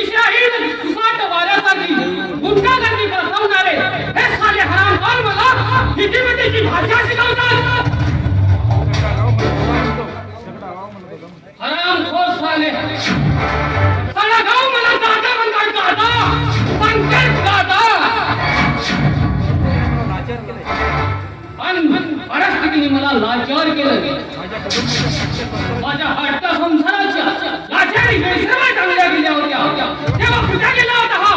दिशाहीन सुसाट वाऱ्यासारखी गुंडागर्दी बसवणारे हे साले हरामखोर मला नीतिमत्तेची भाषा शिकवतात. हरामखोर साले साला गाव मला दादा म्हणतात. दादा संकेत दादा परिस्थितीने मला लाचार केलं. माझ्या हट्टा संसाराच्या लाचारी गैरसमज चांगल्या गेल्या होत्या. तेव्हा कुठे गेला होता हा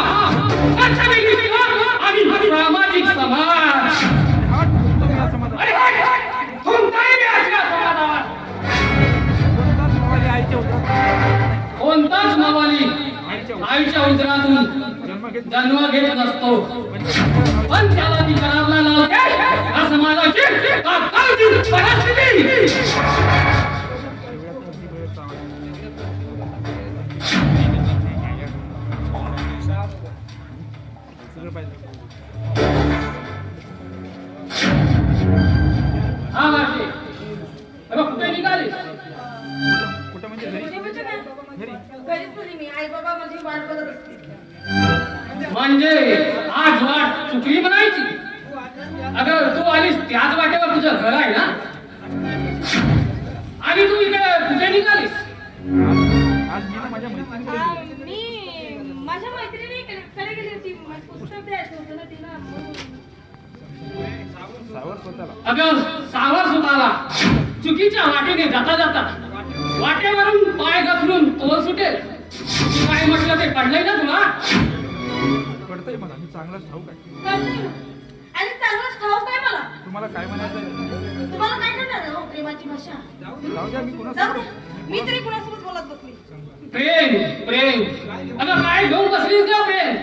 आणि सामाजिक समाज. अरे कोणताही मी असला समाजात कोणताच मावाली आईच्या उदरातून जन्म घेत नसतो. पण त्याला ती करायला लावते या समाजाची तात्काळची परिस्थिती. हा मारते कुठे निघाली? कुठं म्हणजे घरी मी आई बाबा माझी वाट बघत असते. म्हणजे आज वाट चुकली म्हणायची. अगं तू आलीस त्याच वाटेवर तुझं घर आहे ना आणि तू इकडे कुठे निघालीस? आज मी ना माझ्या मैत्रिणीकडे मी माझ्या मैत्रिणीकडे गेली होती. पुस्तक द्यायचं होतं ना तिला. सावर स्वतःला अगं सावर सुताला चुकीच्या वाटेने जाता जाता वाटेवरून पाय घसरून तोल सुटेल. काय म्हटलं ते कळलंय ना तुला? कळतंय मला. मी चांगलाच ठाऊक आहे. कळतंय. आणि चांगलंच ठाऊक आहे मला. तुम्हाला काय म्हणायचं आहे? तुम्हाला काय करणार हो प्रेमाची भाषा? जाऊ द्या. मी जाऊ कुणासोबत दे. मी तरी कुणासोबत बोलत बसली. प्रेम प्रेम अगं काय घेऊन बसलीस का प्रेम?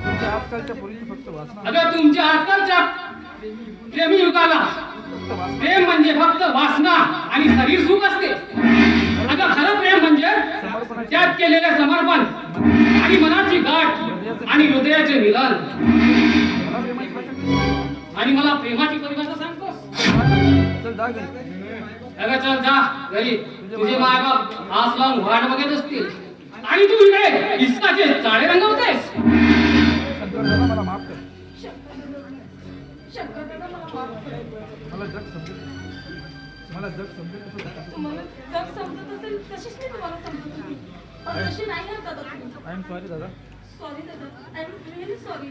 तुमच्या आजकालच्या पोरीची फक्त वासना. अगं तुमच्या आजकालच्या प्रेमी युगाला प्रेम म्हणजे फक्त वासना आणि शरीर सुख असते. अगं खरं प्रेम म्हणजे त्यात केलेले समर्पण आणि मनाची गाठ आणि हृदयाचे मिलन. मला प्रेमाची भाषा आणि मला प्रेमाची परिभाषा सांगतोस? चल जा घरी. अगं चल जा घरी. तुझे मायबाप आस लावून वाट बघत असतील आणि तू इकडे इस्काचे चाळे रंगवतेस. शंकर दादा मला माफ कर. शंकर दादा मला माफ करा. मला जग समजेल. मला जग समजेल कसं जगायचं. तुम्हाला जग समजत असेल तशीच मी तुम्हाला समजत होती. पण तशी नाही ना दादा. आय एम सॉरी दादा. सॉरी दादा. I am really sorry.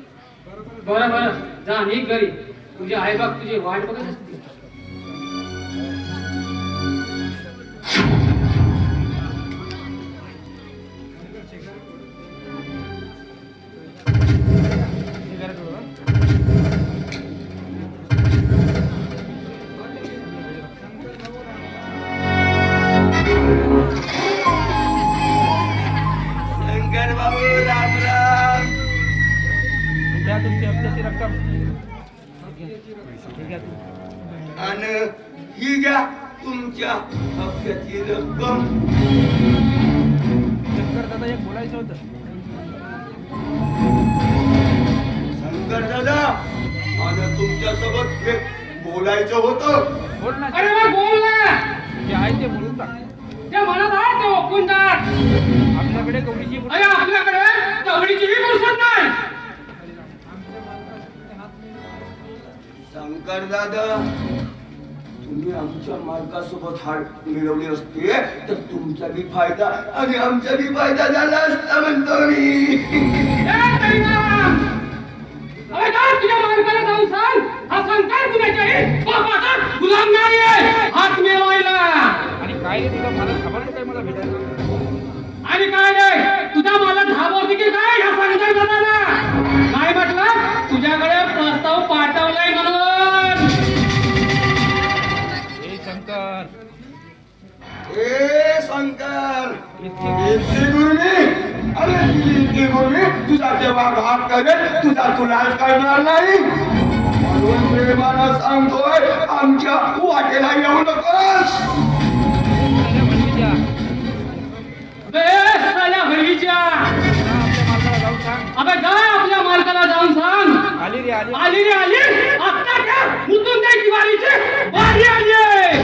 बरं बरं जा निघ घरी. तुझे आईबाप तुझी वाट बघत असतील. हे करा थोडं. शंकर बाबू राम राम. द्या तुमची हप्त्याची रक्कम. हे घ्या तुम्ही. आणि ही घ्या तुमच्या हप्त्याची रक्कम. शंकर दादा एक बोलायचं होतं. शंकर दादा मला तुमच्या सोबत एक बोलायचं होतं. बोल ना. अरे मग बोल ना. जे आहे ते बोलून टाक. ते म्हणत आहे ते ओळखून टाक. आपल्याकडे कवडीची अरे आपल्याकडे तेवढीचीही फुरसत नाही. शंकर दादा तुम्ही आमच्या मालकासोबत हार मिळवले असते तर तुमचा बी फायदा आणि आमचा बी फायदा झाला असता म्हणतो मी. अरे काय तुझ्या मालकाला जाऊन सांग हा संकार कुणाचा आहे? बापाचा गुलाम नाही आहे. हात मिळवायला. आणि काय रे तुला मला खबर नाही काय मला भेटायला? आणि काय नाही तुझा मला धाबवती की काय ह्या संकार दादाला? काय म्हटलं तुझ्याकडे प्रस्ताव पाठवलाय म्हणून. ए शंकर. ए शंकर इतकी गुरमी. अरे इतकी गुरमी तुझा जेव्हा घात करेल तुझा तुलाच करणार नाही. म्हणून प्रेमानं सांगतोय आमच्या वाटेला येऊ नकोस. साल्या भडवीच्या. अबे जा आपल्या मालकाला जाऊन सांग. आली रे आली. आली रे आली. आता क्या मुतून दे दिवाळीची वारी आली आहे.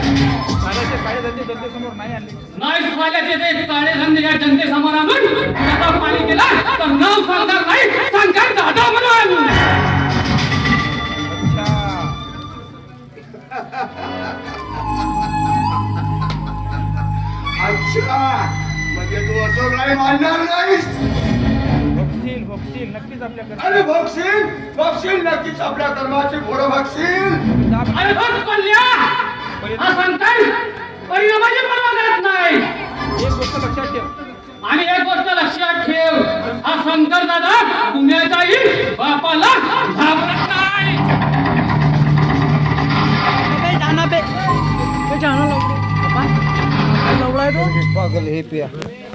साऱ्याचे काळे धंदे जनतेसमोर नाही आणले. नाही साल्याचे ते काळे धंदे या जनतेसमोर आणून आता पाणी केला नाव सांगणार नाही, शंकर दादा म्हणून. अच्छा म्हणजे तू असं काही मानणार नाहीस. बघशील बघशील नक्कीच आपल्याकडे. अरे बघशील बघशील नक्कीच आपल्या कर्माची पुढं बघशील. अरे बघ कोल्ह्या, हा शंकर परिणामाची पर्वा करत नाही. एक गोष्ट लक्षात ठेव. आणि एक गोष्ट लक्षात ठेव, हा शंकर दादा कुणाच्याही बापाला घाबरत नाही. जाना बे जाना लवडे पागल हे पिया